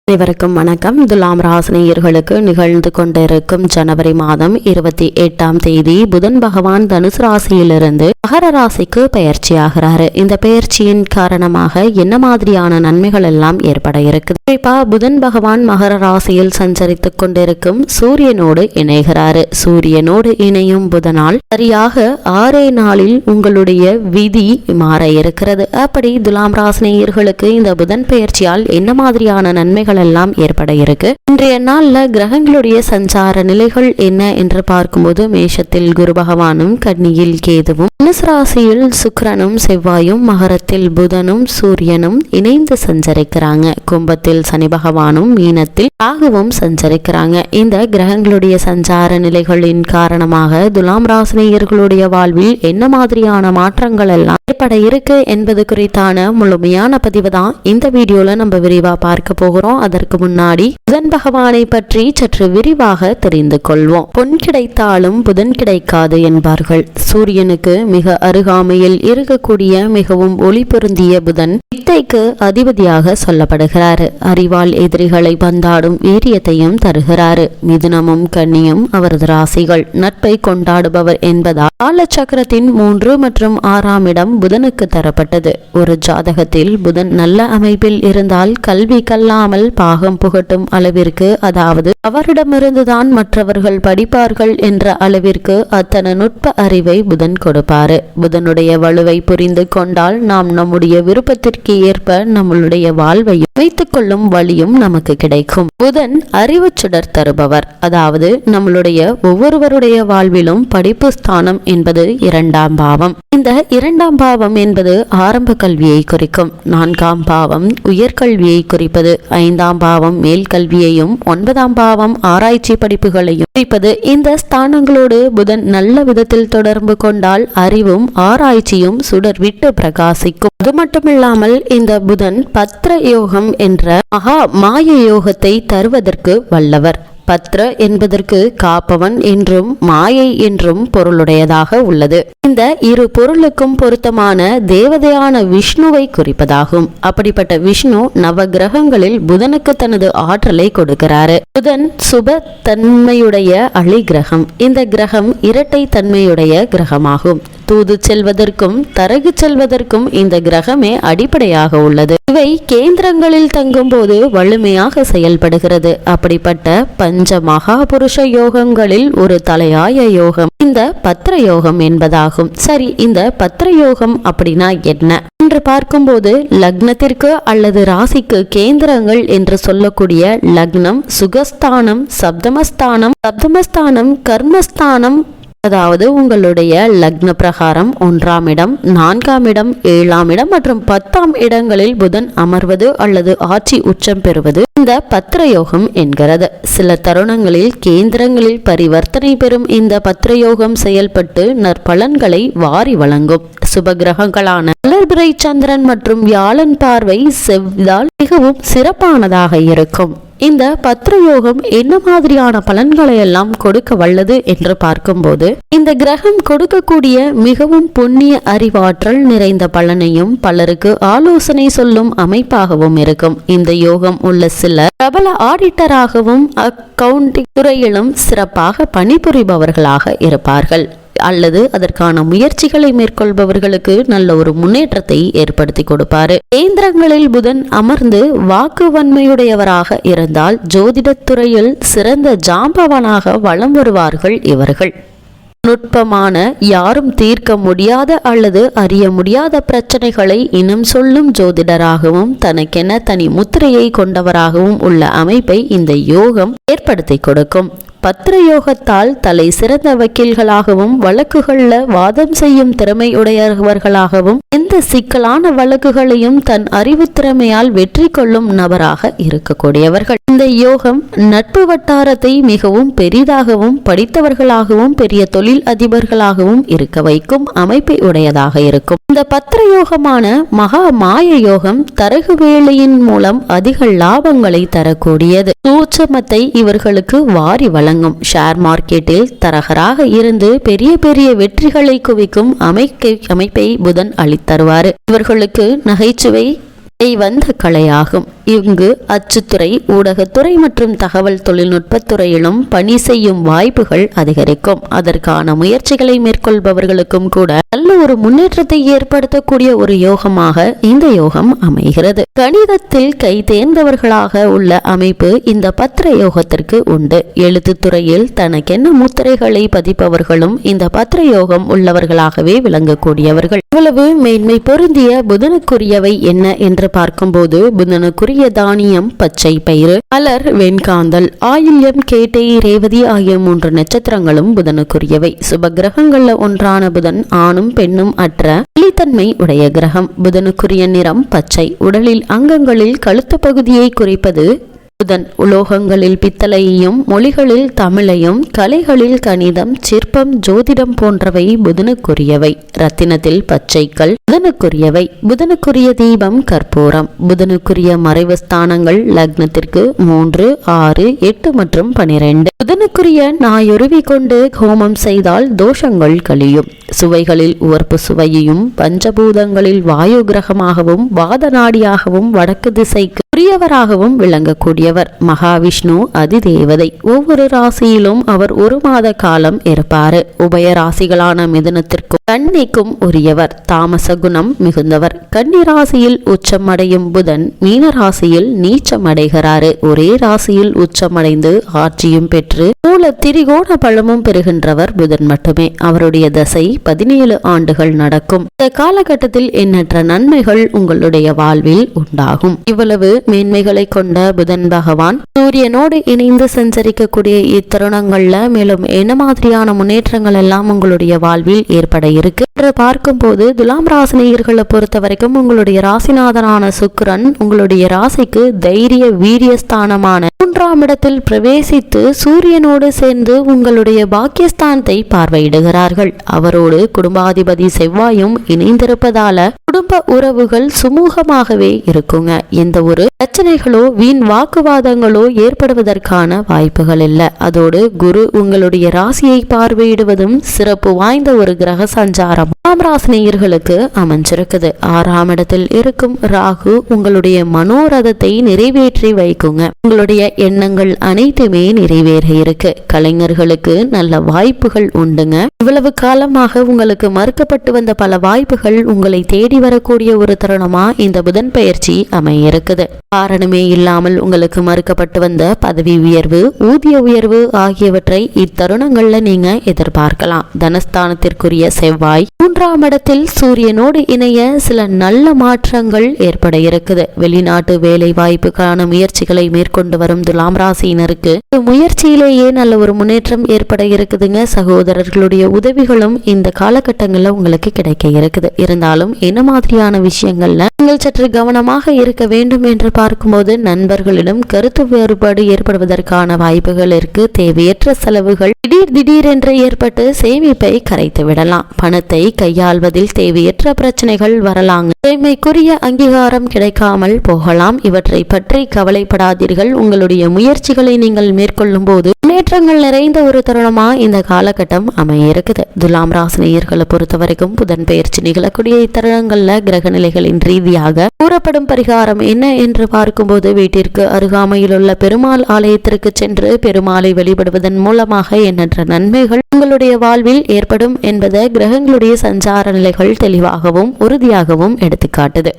அனைவருக்கும் வணக்கம். துலாம் ராசினியர்களுக்கு நிகழ்ந்து கொண்டிருக்கும் ஜனவரி மாதம் 28ஆம் தேதி புதன் பகவான் தனுசு ராசியிலிருந்து மகர ராசிக்கு பெயர்ச்சியாகிறாரு. இந்த பெயர்ச்சியின் காரணமாக என்ன மாதிரியான நன்மைகள் எல்லாம் ஏற்பட இருக்குது? குறிப்பா புதன் பகவான் மகர ராசியில் சஞ்சரித்துக் கொண்டிருக்கும் சூரியனோடு இணைகிறாரு. சூரியனோடு இணையும் புதனால் சரியாக 6 நாளில் உங்களுடைய விதி மாற இருக்கிறது. அப்படி துலாம் ராசினியர்களுக்கு இந்த புதன் பெயர்ச்சியால் என்ன மாதிரியான நன்மைகள் எல்லாம் ஏற்பட இருக்கு? இன்றைய நாள்ல கிரகங்களுடைய சஞ்சார நிலைகள் என்ன என்று பார்க்கும்போது, மேஷத்தில் குரு பகவானும், கன்னியில் கேதுவும், தனுசு ராசியில் சுக்கிரனும் செவ்வாயும், மகரத்தில் புதனும் சூரியனும் இணைந்து சஞ்சரிக்கிறாங்க. கும்பத்தில் சனி பகவானும், மீனத்தில் ராகுவும் சஞ்சரிக்கிறாங்க. இந்த கிரகங்களுடைய சஞ்சார நிலைகளின் காரணமாக துலாம் ராசினியர்களுடைய வாழ்வில் என்ன மாதிரியான மாற்றங்கள் எல்லாம் ஏற்பட இருக்கு என்பது குறித்தான முழுமையான பதிவு தான் இந்த வீடியோல நம்ம விரிவா பார்க்க போகிறோம். அதற்கு முன்னாடி புதன் பகவானை பற்றி சற்று விரிவாக தெரிந்து கொள்வோம். பொன் கிடைத்தாலும் புதன் கிடைக்காது என்பார்கள். சூரியனுக்கு மிக அருகாமையில் இருக்கக்கூடிய மிகவும் ஒளி பொருந்திய புதன் வித்தைக்கு அதிபதியாக சொல்லப்படுகிறாரு. அறிவால் எதிரிகளை பந்தாடும் வீரியத்தையும் தருகிறாரு. மிதுனமும் கன்னியும் அவரது ராசிகள். நட்பை கொண்டாடுபவர் என்பதால் காலச்சக்கரத்தின் 3 மற்றும் 6ஆம் இடம் புதனுக்கு தரப்பட்டது. ஒரு ஜாதகத்தில் புதன் நல்ல அமைப்பில் இருந்தால் கல்வி கல்லாமல் பாகம் புகட்டும் அளவிற்கு, அதாவது அவரிடமிருந்துதான் மற்றவர்கள் படிப்பார்கள் என்ற அளவிற்கு அத்தனை நுட்ப அறிவை புதன் கொடுப்பாரு. புதனுடைய வலுவை புரிந்து கொண்டால் நாம் நம்முடைய விருப்பத்திற்கு ஏற்ப நம்மளுடைய வாழ்வையும் வைத்துக் கொள்ளும் வழியும் நமக்கு கிடைக்கும். புதன் அறிவு சுடர் தருபவர். அதாவது நம்மளுடைய ஒவ்வொருவருடைய வாழ்விலும் படிப்பு ஸ்தானம் என்பது 2ஆம் பாவம். இந்த 2ஆம் பாவம் என்பது ஆரம்ப கல்வியை குறிக்கும். 4ஆம் பாவம் உயர்கல்வியை குறிப்பது. 5ஆம் பாவம் மேல் கல்வியையும், 9ஆம் பாவம் ஆராய்ச்சி படிப்புகளையும் குறிப்பது. இந்த ஸ்தானங்களோடு புதன் நல்ல விதத்தில் தொடர்பு கொண்டால் அறிவும் ஆராய்ச்சியும் சுடர் விட்டு பிரகாசிக்கும். அது மட்டுமில்லாமல் இந்த புதன் பத்ர யோகம் என்ற மகா மாய யோகத்தை தருவதற்கு வல்லவர். பத்ர என்பதற்கு காப்பவன் என்றும் மாயை என்றும் பொருளுடையதாக உள்ளது. இந்த இரு பொருளுக்கும் பொருத்தமான தேவதையான விஷ்ணுவை குறிப்பதாகும். அப்படிப்பட்ட விஷ்ணு நவ கிரகங்களில் புதனுக்கு தனது ஆற்றலை கொடுக்கிறாரு. புதன் சுப தன்மையுடைய அழி கிரகம். இந்த கிரகம் இரட்டை தன்மையுடைய கிரகமாகும். தூது செல்வதற்கும் தரகு செல்வதற்கும் இந்த கிரகமே அடிப்படையாக உள்ளது. இவை கேந்திரங்களில் தங்கும் போது வலிமையாக செயல்படுகிறது. அப்படிப்பட்ட பஞ்ச மகாபுருஷ யோகங்களில் ஒரு தலையாய யோகம் இந்த பத்ர யோகம் என்பதாகும். சரி, இந்த பத்ர யோகம் அப்படின்னா என்ன என்று பார்க்கும்போது, லக்னத்திற்கு அல்லது ராசிக்கு கேந்திரங்கள் என்று சொல்லக்கூடிய லக்னம், சுகஸ்தானம், சப்தமஸ்தானம், கர்மஸ்தானம், அதாவது உங்களுடைய லக்ன பிரகாரம் 1ஆம் இடம், 4ஆம் இடம், 7ஆம் இடம் மற்றும் 10ஆம் இடங்களில் புதன் அமர்வது அல்லது ஆட்சி உச்சம் பெறுவது இந்த பத்ர யோகம் என்கிறது. சில தருணங்களில் கேந்திரங்களில் பரிவர்த்தனை பெறும் இந்த பத்ர யோகம் செயல்பட்டு நற்பலன்களை வாரி வழங்கும். சுப கிரகங்களான வளர்பிறை சந்திரன் மற்றும் வியாழன் பார்வை செவ்வால் மிகவும் சிறப்பானதாக இருக்கும். இந்த பத்ர யோகம் என்ன மாதிரியான பலன்களை எல்லாம் கொடுக்க வல்லது என்று பார்க்கும்போது, இந்த கிரகம் கொடுக்கக்கூடிய மிகவும் புண்ணிய அறிவாற்றல் நிறைந்த பலனையும் பலருக்கு ஆலோசனை சொல்லும் அமைப்பாகவும் இருக்கும். இந்த யோகம் உள்ள சில பிரபல ஆடிட்டராகவும் அக்கவுண்டிங் துறையிலும் சிறப்பாக பணிபுரிபவர்களாக இருப்பார்கள். அல்லது அதற்கான முயற்சிகளை மேற்கொள்பவர்களுக்கு நல்ல ஒரு முன்னேற்றத்தை ஏற்படுத்தி கொடுப்பாரு. கேந்திரங்களில் புதன் அமர்ந்து வாக்குவன்மையுடையவராக இருந்தால் ஜோதிடத்துறையில் சிறந்த ஜாம்பவனாக வலம் வருவார்கள் இவர்கள். நுட்பமான, யாரும் தீர்க்க முடியாத அல்லது அறிய முடியாத பிரச்சனைகளை இனம் சொல்லும் ஜோதிடராகவும் தனக்கென தனி முத்திரையை கொண்டவராகவும் உள்ள அமைப்பை இந்த யோகம் ஏற்படுத்தி கொடுக்கும். பத்ர யோகத்தால் தலை சிறந்த வக்கீல்களாகவும் வழக்குகள்ல வாதம் செய்யும் திறமையுடையவர்களாகவும் எந்த சிக்கலான வழக்குகளையும் தன் அறிவு திறமையால் வெற்றி கொள்ளும் நபராக இருக்கக்கூடியவர்கள். இந்த யோகம் நட்பு வட்டாரத்தை மிகவும் பெரிதாகவும் படித்தவர்களாகவும் பெரிய தொழில் அதிபர்களாகவும் இருக்க வைக்கும் அமைப்பை உடையதாக இருக்கும். இந்த பத்ர யோகமான மகா மாய யோகம் தரகு வேலையின் மூலம் அதிக லாபங்களை தரக்கூடியது. சூட்சமத்தை இவர்களுக்கு வாரி வழங்கும். ஷேர் மார்க்கெட்டில் தரகராக இருந்து பெரிய பெரிய வெற்றிகளை குவிக்கும் அமைப்பை புதன் அளித்தருவாரு. இவர்களுக்கு நகைச்சுவை வந்த கலையாகும். இங்கு அச்சுத்துறை, ஊடகத்துறை மற்றும் தகவல் தொழில்நுட்பத்துறையிலும் பணி செய்யும் வாய்ப்புகள் அதிகரிக்கும். அதற்கான முயற்சிகளை மேற்கொள்பவர்களுக்கும் கூட நல்ல ஒரு முன்னேற்றத்தை ஏற்படுத்தக்கூடிய ஒரு யோகமாக இந்த யோகம் அமைகிறது. கணிதத்தில் கை தேர்ந்தவர்களாக உள்ள அமைப்பு இந்த பத்திர யோகத்திற்கு உண்டு. எழுத்துத்துறையில் தனக்கென்ன முத்திரைகளை பதிப்பவர்களும் இந்த பத்திர யோகம் உள்ளவர்களாகவே விளங்கக்கூடியவர்கள். இவ்வளவு மேன்மை பொருந்திய புதனுக்குரியவை என்ன என்று பார்க்கும்போது, புதனுக்குரிய தானியம் பச்சை பயிறு, அலர் வெண்காந்தல், ஆயில்யம், கேட்டை, ரேவதி ஆகிய 3 நட்சத்திரங்களும் புதனுக்குரியவை. சுப கிரகங்கள்ல ஒன்றான புதன் ஆணும் பெண்ணும் அற்ற வெளித்தன்மை உடைய கிரகம். புதனுக்குரிய நிறம் பச்சை. உடலில் அங்கங்களில் கழுத்து பகுதியை குறிப்பது புதன். உலோகங்களில் பித்தளையையும், மொழிகளில் தமிழையும், கலைகளில் கணிதம், சிற்பம், ஜோதிடம் போன்றவை புதனுக்குரியவை. ரத்தினத்தில் பச்சைக்கல் புதனுக்குரியவை. புதனுக்குரிய தீபம் கற்பூரம். புதனுக்குரிய மறைவு ஸ்தானங்கள் லக்னத்திற்கு 3, 6, 8 மற்றும் 12. புதனுக்குரிய நாயுருவி கொண்டு ஹோமம் செய்தால் தோஷங்கள் கழியும். சுவைகளில் உவர்ப்பு சுவையையும், பஞ்சபூதங்களில் வாயு கிரகமாகவும், வாத நாடியாகவும், வடக்கு திசைக்கு உரியவராகவும் விளங்கக்கூடியவர். மகாவிஷ்ணு அதிதேவதை. ஒவ்வொரு ராசியிலும் அவர் 1 மாத காலம் இருப்பாரு. உபய ராசிகளான மிதுனத்திற்கும் கன்னிக்கும் உரியவர். தாமச குணம் மிகுந்தவர். கன்னி ராசியில் உச்சமடையும் புதன் மீன ராசியில் நீச்சமடைகிறாரு. ஒரே ராசியில் உச்சமடைந்து ஆட்சியும் பெற்று மூல திரிகோண பலமும் பெறுகின்றவர் புதன் மட்டுமே. அவருடைய தசை 17 ஆண்டுகள் நடக்கும். இந்த காலகட்டத்தில் எண்ணற்ற நன்மைகள் உங்களுடைய வாழ்வில் உண்டாகும். இவ்வளவு மேன்மைகளை கொண்ட புதன் பகவான் சூரியனோடு இணைந்து சஞ்சரிக்கக்கூடிய இத்தருணங்கள்ல மேலும் என்ன மாதிரியான முன்னேற்றங்கள் எல்லாம் உங்களுடைய வாழ்வில் ஏற்பட இருக்கு என்று பார்க்கும் போது, துலாம் ராசினியர்களை பொறுத்த வரைக்கும் உங்களுடைய ராசிநாதனான சுக்கிரன் உங்களுடைய ராசிக்கு தைரிய வீரியஸ்தானமான 3ஆம் இடத்தில் பிரவேசித்து சூரியனோடு சேர்ந்து உங்களுடைய பாக்கியஸ்தானத்தை பார்வையிடுகிறார்கள். அவரோடு குடும்பாதிபதி செவ்வாயும் இணைந்திருப்பதால குடும்ப உறவுகள் சுமூகமாகவே இருக்குங்க. எந்த ஒரு பிரச்சனைகளோ வீண் வாக்குவாதங்களோ ஏற்படுவதற்கான வாய்ப்புகள் இல்லை. அதோடு குரு உங்களுடைய ராசியை பார்வையிடுவதும் சிறப்பு வாய்ந்த ஒரு கிரக சஞ்சாரம் ராசினியர்களுக்கு அமைஞ்சிருக்குது. 6ஆம் இடத்தில் இருக்கும் ராகு உங்களுடைய மனோரதத்தை நிறைவேற்றி வைக்குங்க. உங்களுடைய எண்ணங்கள் அனைத்துமே நிறைவேற இருக்கு. கலைஞர்களுக்கு நல்ல வாய்ப்புகள் உண்டுங்க. இவ்வளவு காலமாக உங்களுக்கு மறுக்கப்பட்டு வந்த பல வாய்ப்புகள் உங்களை தேடி வரக்கூடிய ஒரு தருணமா இந்த புதன் பயிற்சி அமைய இருக்குது. காரணமே இல்லாமல் உங்களுக்கு மறுக்கப்பட்டு வந்த பதவி உயர்வு, ஊதிய உயர்வு ஆகியவற்றை இத்தருணங்கள்ல நீங்க எதிர்பார்க்கலாம். தனஸ்தானத்திற்குரிய செவ்வாய் 3ஆம் இடத்தில் சூரியனோடு இணைய சில நல்ல மாற்றங்கள் ஏற்பட இருக்குது. வெளிநாட்டு வேலை வாய்ப்புக்கான முயற்சிகளை மேற்கொண்டு வரும் துலாம் ராசியினருக்கு முயற்சியிலேயே நல்ல ஒரு முன்னேற்றம் ஏற்பட இருக்குதுங்க. சகோதரர்களுடைய உதவிகளும் இந்த காலகட்டங்கள்ல உங்களுக்கு கிடைக்க இருக்குது. இருந்தாலும் என்ன மாதிரியான விஷயங்கள்ல நீங்கள் சற்று கவனமாக இருக்க வேண்டும் என்று பார்க்கும்போது, நண்பர்களிடம் கருத்து வேறுபாடு ஏற்படுவதற்கான வாய்ப்புகள் இருக்கு. தேவையற்ற செலவுகள் திடீரென்று ஏற்பட்டு சேமிப்பை கரைத்து விடலாம். பணத்தை கையாள்வதில் தேவையற்ற பிரச்சனைகள் வரலாங்க. தேவைக்குரிய அங்கீகாரம் கிடைக்காமல் போகலாம். இவற்றை பற்றி கவலைப்படாதீர்கள். உங்களுடைய முயற்சிகளை நீங்கள் மேற்கொள்ளும் போது முன்னேற்றங்கள் நிறைந்த ஒரு தருணமா இந்த காலகட்டம் அமைய இருக்குது. துலாம் ராசினியர்களை பொறுத்த வரைக்கும் புதன் பெயர்ச்சி நிகழக்கூடிய இத்தருணங்கள்ல கிரக நிலைகளின் ரீதியாக கூறப்படும் பரிகாரம் என்ன என்று பார்க்கும்போது, வீட்டிற்கு அருகாமையில் உள்ள பெருமாள் ஆலயத்திற்கு சென்று பெருமாளை வழிபடுவதன் மூலமாக எண்ணற்ற நன்மைகள் உங்களுடைய வாழ்வில் ஏற்படும் என்பதை கிரகங்களுடைய சஞ்சார நிலைகள் தெளிவாகவும் உறுதியாகவும் எடுத்துக்காட்டுது.